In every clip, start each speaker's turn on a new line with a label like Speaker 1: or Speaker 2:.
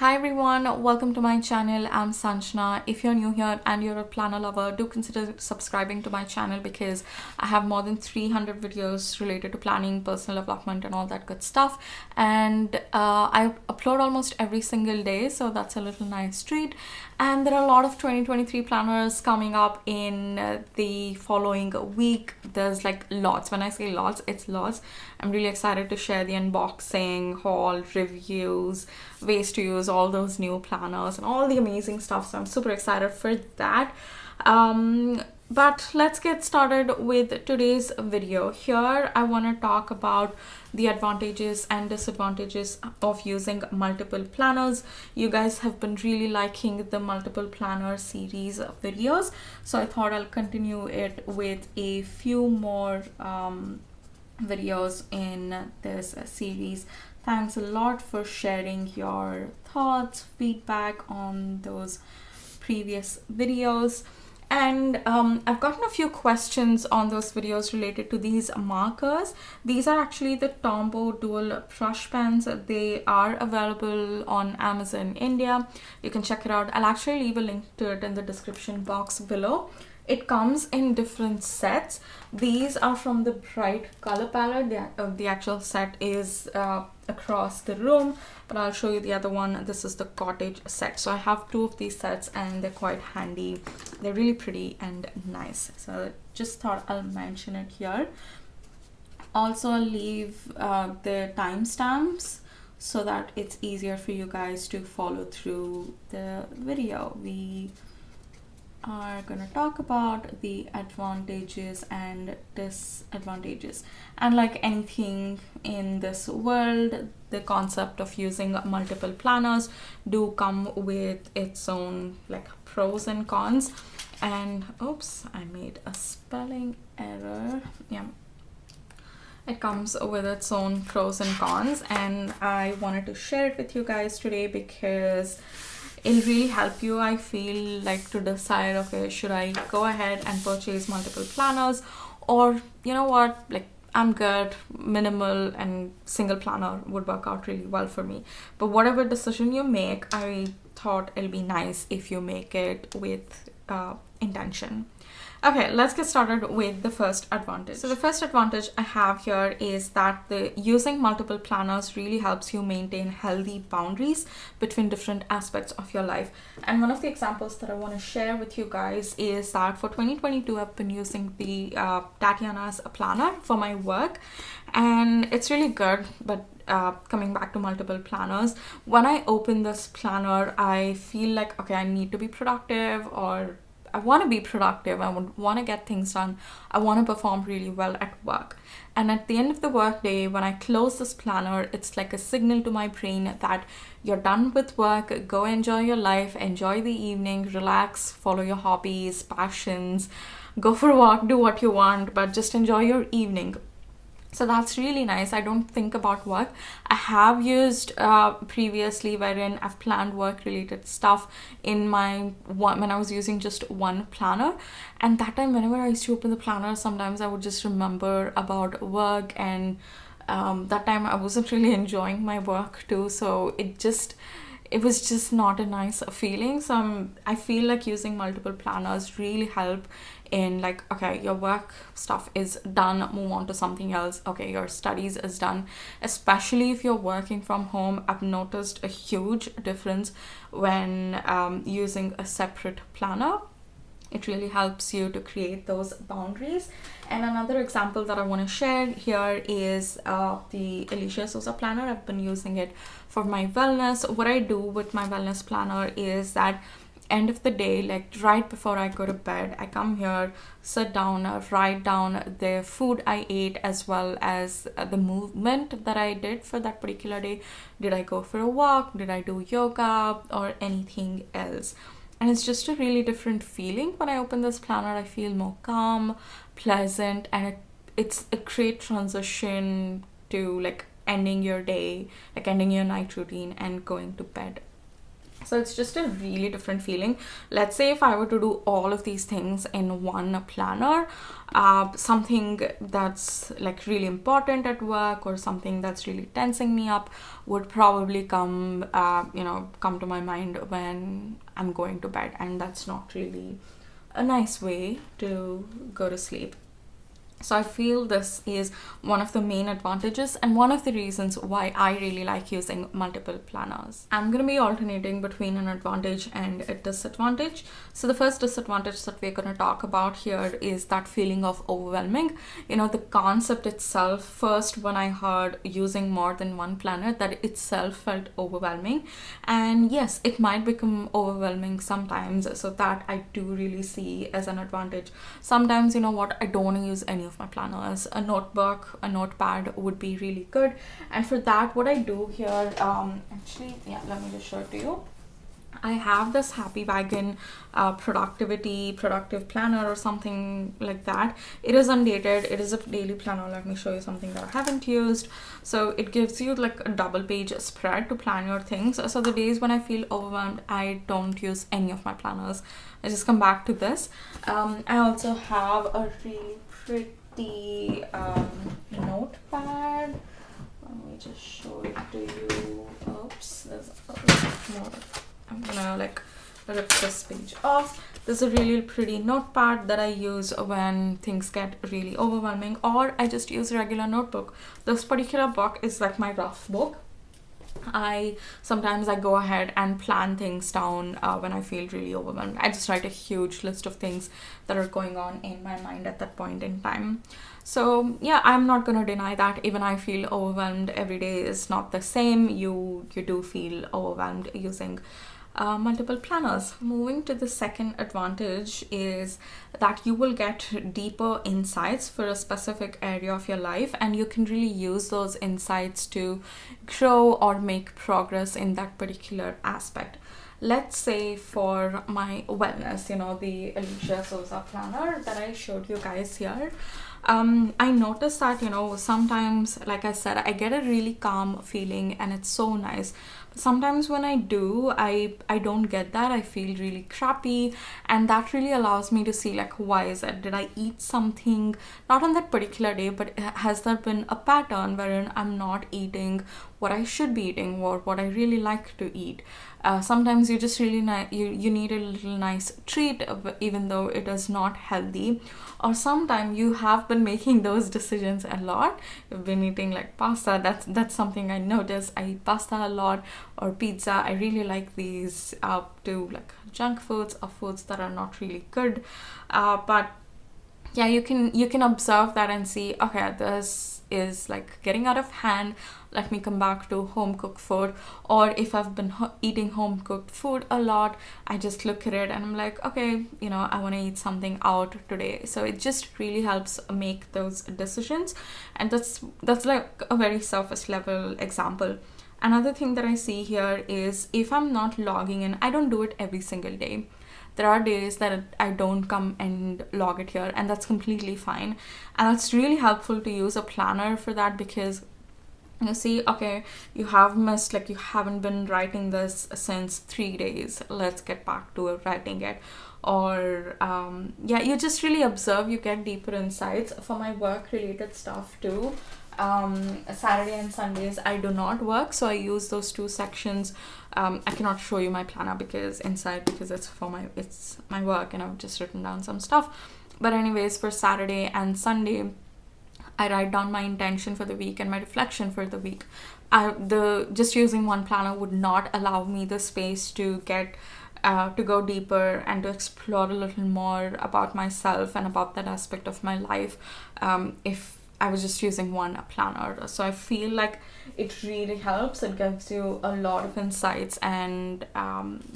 Speaker 1: Hi everyone, welcome to my channel. I'm Sanjana. If you're new here and you're a planner lover, do consider subscribing to my channel because I have more than 300 videos related to planning, personal development and all that good stuff. And I upload almost every single day, so that's a little nice treat. And there are a lot of 2023 planners coming up in the following week. There's like lots. When I say lots, it's lots. I'm really excited to share the unboxing, haul, reviews, ways to use all those new planners and all the amazing stuff. So I'm super excited for that. But let's get started with today's video. Here I want to talk about the advantages and disadvantages of using multiple planners. You guys have been really liking the multiple planner series of videos, so I thought I'll continue it with a few more videos in this series. Thanks a lot for sharing your thoughts, feedback on those previous videos. And I've gotten a few questions on those videos related to these markers. These are actually the Tombow dual brush pens. They are available on Amazon India. You can check it out. I'll actually leave a link to it in the description box below. It comes in different sets. These are from the bright color palette. The actual set is across the room, but I'll show you the other one. This is the cottage set. So I have two of these sets and they're quite handy. They're really pretty and nice. So just thought I'll mention it here. Also, I'll leave the timestamps so that it's easier for you guys to follow through the video. We are going to talk about the advantages and disadvantages, and like anything in this world, the concept of using multiple planners do come with its own like pros and cons. And oops, I made a spelling error. Yeah, it comes with its own pros and cons, and I wanted to share it with you guys today because it'll really help you, I feel like, to decide, okay, should I go ahead and purchase multiple planners, or you know what, like I'm good, minimal and single planner would work out really well for me. But whatever decision you make, I thought it'll be nice if you make it with intention. Okay, let's get started with the first advantage. So the first advantage I have here is that the using multiple planners really helps you maintain healthy boundaries between different aspects of your life. And one of the examples that I want to share with you guys is that for 2022, I've been using the Tatiana's planner for my work, and it's really good. But coming back to multiple planners, when I open this planner, I feel like, okay, I need to be productive, or I want to be productive, I would want to get things done, I want to perform really well at work. And at the end of the workday, when I close this planner, it's like a signal to my brain that you're done with work, go enjoy your life, enjoy the evening, relax, follow your hobbies, passions, go for a walk, do what you want, but just enjoy your evening. So that's really nice. I don't think about work. I have used previously wherein I've planned work related stuff in my one when I was using just one planner, and that time whenever I used to open the planner, sometimes I would just remember about work, and that time I wasn't really enjoying my work too, so it was just not a nice feeling. So I feel like using multiple planners really help in like, okay, your work stuff is done, move on to something else. Okay, your studies is done. Especially if you're working from home, I've noticed a huge difference when using a separate planner. It really helps you to create those boundaries. And another example that I want to share here is the Alicia Souza planner. I've been using it for my wellness. What I do with my wellness planner is that end of the day, like right before I go to bed, I come here, sit down, write down the food I ate as well as the movement that I did for that particular day. Did I go for a walk? Did I do yoga or anything else? And it's just a really different feeling. When I open this planner, I feel more calm, pleasant, and it's a great transition to like ending your day, like ending your night routine and going to bed. So it's just a really different feeling. Let's say if I were to do all of these things in one planner, something that's like really important at work or something that's really tensing me up would probably come to my mind when I'm going to bed, and that's not really a nice way to go to sleep. So I feel this is one of the main advantages and one of the reasons why I really like using multiple planners. I'm going to be alternating between an advantage and a disadvantage. So the first disadvantage that we're going to talk about here is that feeling of overwhelming. The concept itself, first when I heard using more than one planner, that itself felt overwhelming. And yes, it might become overwhelming sometimes. So that I do really see as an advantage. Sometimes, I don't want to use any of my planners. A notebook, a notepad would be really good. And for that, what I do here, let me just show it to you. I have this Happy Wagon productive planner or something like that. It is undated. It is a daily planner. Let me show you something that I haven't used. So it gives you like a double page spread to plan your things. So the days when I feel overwhelmed, I don't use any of my planners. I just come back to this. I also have a really pretty notepad. Let me just show it to you. Oops, there's more. I'm gonna rip this page off. This is a really pretty notepad that I use when things get really overwhelming, or I just use a regular notebook. This particular book is like my rough book. Sometimes I go ahead and plan things down when I feel really overwhelmed. I just write a huge list of things that are going on in my mind at that point in time. So yeah, I'm not gonna deny that even I feel overwhelmed every day is not the same. You do feel overwhelmed using multiple planners. Moving to the second advantage is that you will get deeper insights for a specific area of your life, and you can really use those insights to grow or make progress in that particular aspect. Let's say for my wellness, the 𝓣𝓲𝓶𝓮𝓼 planner that I showed you guys here, I noticed that, sometimes, like I said, I get a really calm feeling and it's so nice. But sometimes when I do, I don't get that. I feel really crappy, and that really allows me to see like, why is it? Did I eat something not on that particular day, but has there been a pattern wherein I'm not eating what I should be eating or what I really like to eat? Sometimes you just really you need a little nice treat, even though it is not healthy. Or sometimes you have been making those decisions a lot. You've been eating like pasta. That's something I notice. I eat pasta a lot, or pizza. I really like these to like junk foods or foods that are not really good. But yeah, you can observe that and see, okay, this is like getting out of hand. Let me come back to home cooked food. Or if I've been eating home cooked food a lot, I just look at it and I'm like, okay, I want to eat something out today. So it just really helps make those decisions. And that's like a very surface level example. Another thing that I see here is if I'm not logging in, I don't do it every single day. There are days that I don't come and log it here, and that's completely fine. And it's really helpful to use a planner for that, because you see, okay, you have missed, like you haven't been writing this since 3 days. Let's get back to writing it. Or you just really observe, you get deeper insights. For my work related stuff too, Saturday and Sundays I do not work, so I use those two sections. I cannot show you my planner because it's my work, and I've just written down some stuff. But anyways, for Saturday and Sunday, I write down my intention for the week and my reflection for the week. Just using one planner would not allow me the space to get to go deeper and to explore a little more about myself and about that aspect of my life if I was just using one planner. So I feel like it really helps. It gives you a lot of insights, and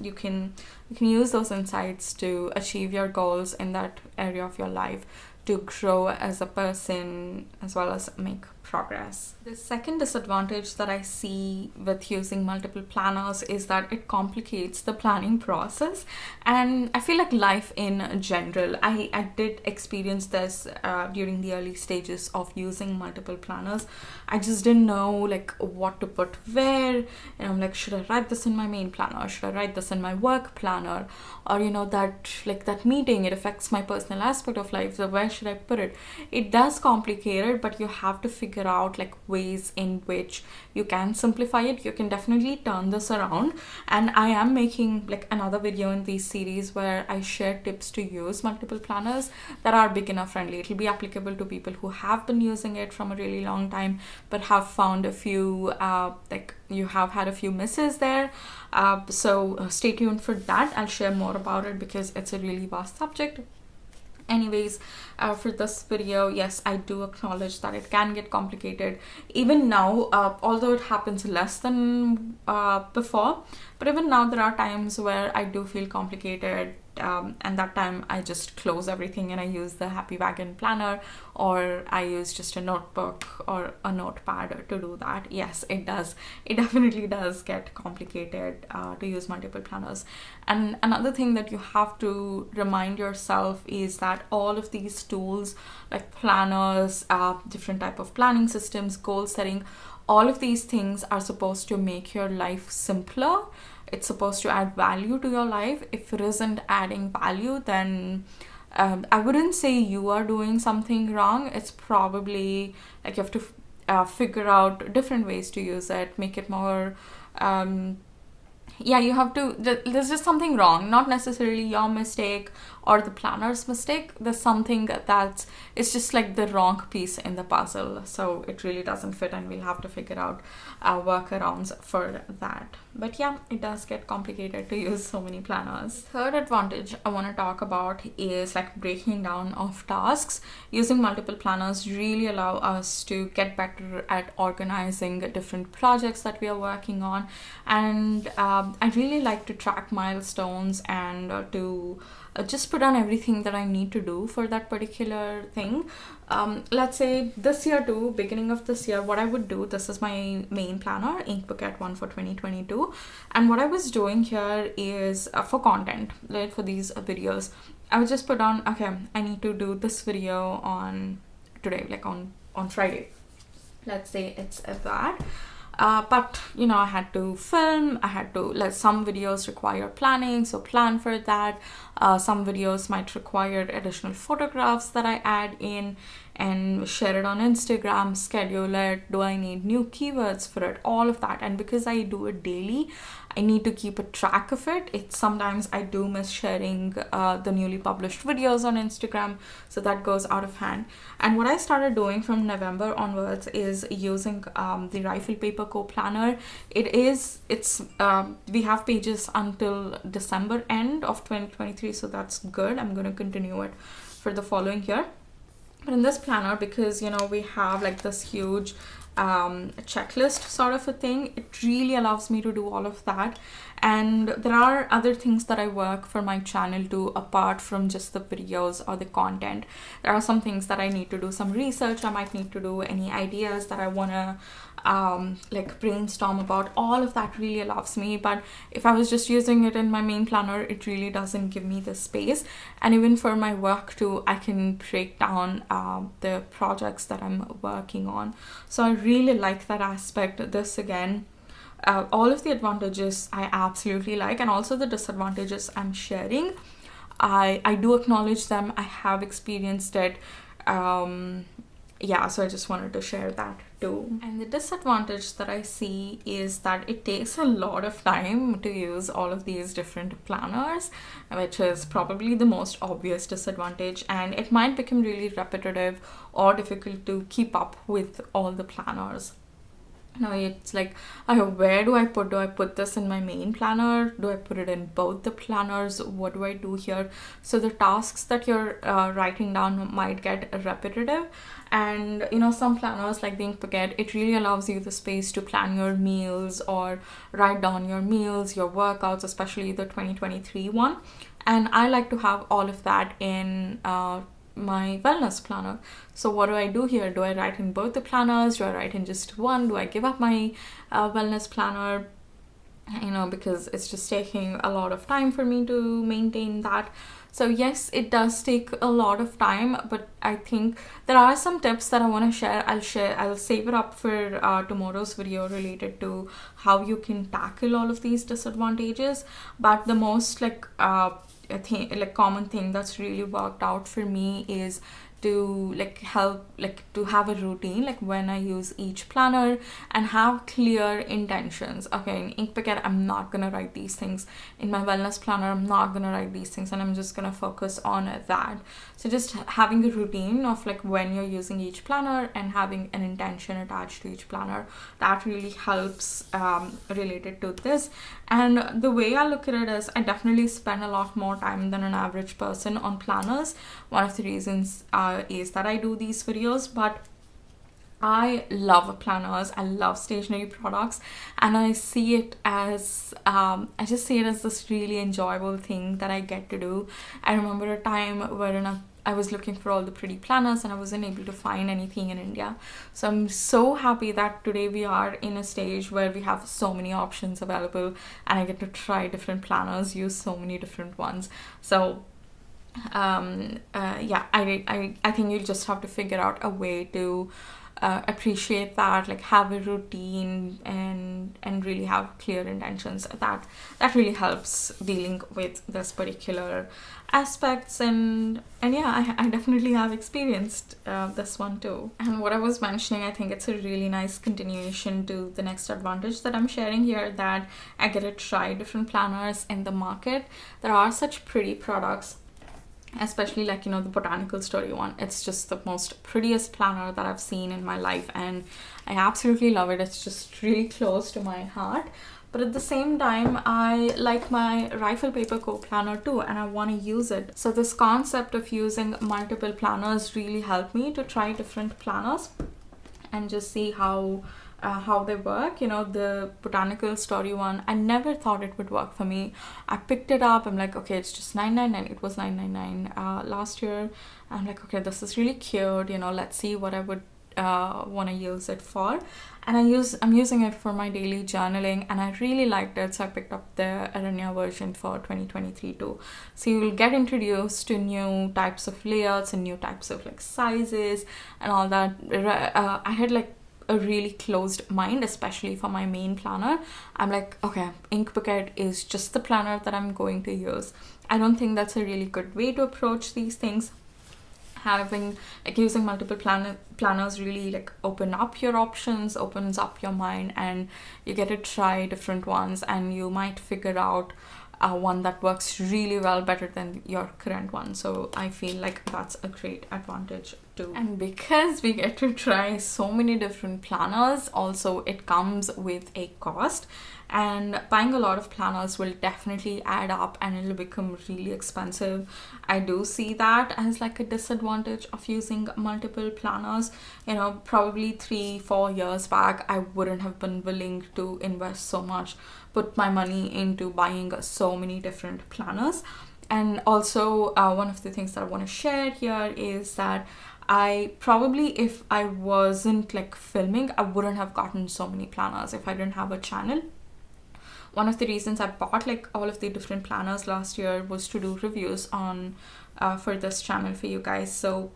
Speaker 1: you can use those insights to achieve your goals in that area of your life, to grow as a person as well as make progress. The second disadvantage that I see with using multiple planners is that it complicates the planning process, and I feel like life in general. I did experience this during the early stages of using multiple planners. I just didn't know like what to put where, and I'm like, should I write this in my main planner? Should I write this in my work planner? Or that meeting, it affects my personal aspect of life, so where should I put it? It does complicate it, but you have to figure out like ways in which you can simplify it. You can definitely turn this around, and I am making like another video in this series where I share tips to use multiple planners that are beginner friendly. It'll be applicable to people who have been using it from a really long time but have found a few you have had a few misses there. So stay tuned for that. I'll share more about it because it's a really vast subject. Anyways, for this video, yes, I do acknowledge that it can get complicated even now, although it happens less than before, but even now there are times where I do feel complicated, and that time I just close everything and I use the Happy Wagon planner, or I use just a notebook or a notepad to do that. Yes, it definitely does get complicated to use multiple planners. And another thing that you have to remind yourself is that all of these tools like planners, different type of planning systems, goal setting, all of these things are supposed to make your life simpler. It's supposed to add value to your life. If it isn't adding value, then I wouldn't say you are doing something wrong. It's probably like you have to figure out different ways to use it, make it more you have to, there's just something wrong, not necessarily your mistake or the planner's mistake. There's something it's just like the wrong piece in the puzzle, so it really doesn't fit, and we'll have to figure out workarounds for that. But yeah, it does get complicated to use so many planners. Third advantage I want to talk about is like breaking down of tasks. Using multiple planners really allow us to get better at organizing different projects that we are working on, and I really like to track milestones and to just put on everything that I need to do for that particular thing. Let's say this year too, beginning of this year, what I would do, this is my main planner, Inkbucket one for 2022, and what I was doing here is for content, right, for these videos, I would just put on, okay, I need to do this video on today, like on Friday. Let's say it's that. But I had to film, some videos require planning, so plan for that. Some videos might require additional photographs that I add in and share it on Instagram, schedule it. Do I need new keywords for it? All of that. And because I do it daily, I need to keep a track of it. Sometimes I do miss sharing the newly published videos on Instagram, so that goes out of hand. And what I started doing from November onwards is using the Rifle Paper Co planner. We have pages until December end of 2023, so that's good. I'm going to continue it for the following year. But in this planner, because we have like this huge checklist sort of a thing, it really allows me to do all of that. And there are other things that I work for my channel too, apart from just the videos or the content. There are some things that I need to do some research. I might need to do any ideas that I want to brainstorm about. All of that really allows me. But if I was just using it in my main planner, it really doesn't give me the space. And even for my work too, I can break down the projects that I'm working on. So I really like that aspect. This again, all of the advantages I absolutely like, and also the disadvantages I'm sharing, I do acknowledge them. I have experienced it. So I just wanted to share that too. And the disadvantage that I see is that it takes a lot of time to use all of these different planners, which is probably the most obvious disadvantage, and it might become really repetitive or difficult to keep up with all the planners. Now it's like, okay, where do I put this in my main planner? Do I put it in both the planners? What do I do here? So the tasks that you're writing down might get repetitive. And some planners like the Inkbucket, it really allows you the space to plan your meals or write down your meals, your workouts, especially the 2023 one. And I like to have all of that in my wellness planner. So what do I do here? Do I write in both the planners? Do I write in just one? Do I give up my wellness planner? Because it's just taking a lot of time for me to maintain that. So yes, it does take a lot of time, but I think there are some tips that I want to share. I'll save it up for tomorrow's video related to how you can tackle all of these disadvantages. But the most common thing that's really worked out for me is to to have a routine, like when I use each planner, and have clear intentions. Okay, in Ink Picket, I'm not gonna write these things. In my wellness planner, I'm not gonna write these things, and I'm just gonna focus on that. So just having a routine of like when you're using each planner and having an intention attached to each planner, that really helps related to this. And the way I look at it is, I definitely spend a lot more time than an average person on planners. One of the reasons is that I do these videos, but I love planners, I love stationery products, and I see it as I just see it as this really enjoyable thing that I get to do. I remember a time wherein I was looking for all the pretty planners and I wasn't able to find anything in India. So I'm so happy that today we are in a stage where we have so many options available, and I get to try different planners, use so many different ones. So yeah, I think you just have to figure out a way to appreciate that, like have a routine and really have clear intentions. That really helps dealing with this particular aspects. And yeah, I definitely have experienced this one too. And what I was mentioning, I think it's a really nice continuation to the next advantage that I'm sharing here, that I get to try different planners in the market. There are such pretty products, especially like the botanical story one. It's just the most prettiest planner that I've seen in my life, and I absolutely love it. It's just really close to my heart. But at the same time, I like my Rifle Paper Co planner too, and I want to use it. So this concept of using multiple planners really helped me to try different planners and just see how they work. The botanical story one, I never thought it would work for me. I picked it up, I'm like, okay, it's just $9.99. It was $9.99 last year. I'm like, okay, this is really cute, let's see what I would want to use it for. And I'm using it for my daily journaling, and I really liked it, so I picked up the Aranya version for 2023 too. So you will get introduced to new types of layouts and new types of like sizes and all that. I had like a really closed mind, especially for my main planner. I'm like, okay, Ink Picket is just the planner that I'm going to use. I don't think that's a really good way to approach these things. Having like using multiple planners really like open up your options, opens up your mind, and you get to try different ones, and you might figure out one that works really well, better than your current one. So I feel like that's a great advantage too. And because we get to try so many different planners, also it comes with a cost, and buying a lot of planners will definitely add up and it'll become really expensive. I do see that as like a disadvantage of using multiple planners. Probably 3-4 years back, I wouldn't have been willing to invest so much, put my money into buying so many different planners. And also one of the things that I want to share here is that I probably, if I wasn't like filming, I wouldn't have gotten so many planners if I didn't have a channel. One of the reasons I bought like all of the different planners last year was to do reviews on for this channel for you guys. So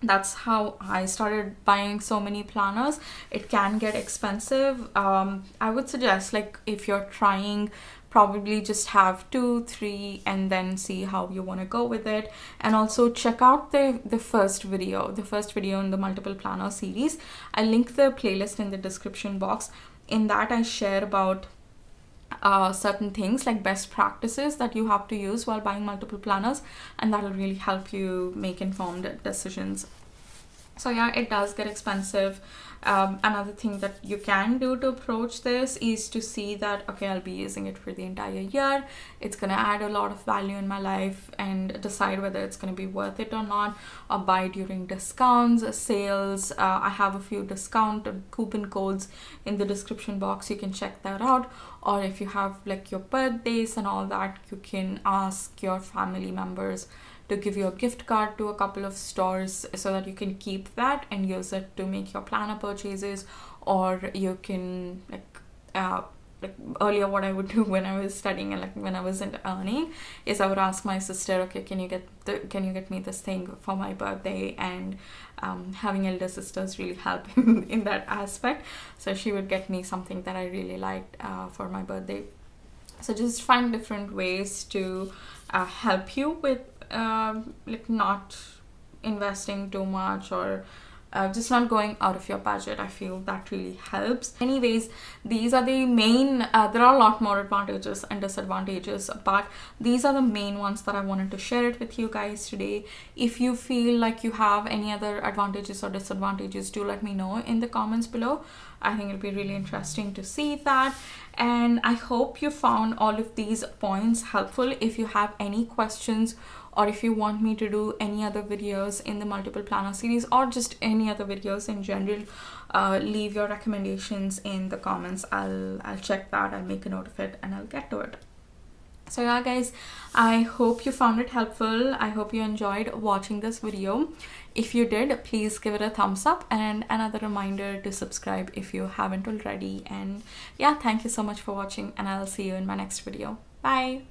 Speaker 1: that's how I started buying so many planners. It can get expensive. I would suggest, like, if you're trying, probably just have 2-3 and then see how you want to go with it. And also check out the first video in the multiple planner series. I'll link the playlist in the description box. In that, I share about certain things like best practices that you have to use while buying multiple planners, and that will really help you make informed decisions. So yeah, it does get expensive. Another thing that you can do to approach this is to see that, okay, I'll be using it for the entire year. It's going to add a lot of value in my life, and decide whether it's going to be worth it or not, or buy during discounts, sales. I have a few discount and coupon codes in the description box. You can check that out. Or if you have like your birthdays and all that, you can ask your family members to give you a gift card to a couple of stores so that you can keep that and use it to make your planner purchases, or you can like earlier what I would do when I was studying and like when I wasn't earning is I would ask my sister, okay, can you get me this thing for my birthday? And having elder sisters really help in that aspect, so she would get me something that I really liked for my birthday. So just find different ways to help you with like not investing too much, or just not going out of your budget. I feel that really helps. Anyways, these are the main, there are a lot more advantages and disadvantages, but these are the main ones that I wanted to share it with you guys today. If you feel like you have any other advantages or disadvantages, do let me know in the comments below. I think it'll be really interesting to see that. And I hope you found all of these points helpful. If you have any questions, or if you want me to do any other videos in the multiple planner series, or just any other videos in general, leave your recommendations in the comments. I'll check that, I'll make a note of it, and I'll get to it. So yeah guys, I hope you found it helpful. I hope you enjoyed watching this video. If you did, please give it a thumbs up, and another reminder to subscribe if you haven't already. And yeah, thank you so much for watching, and I'll see you in my next video. Bye.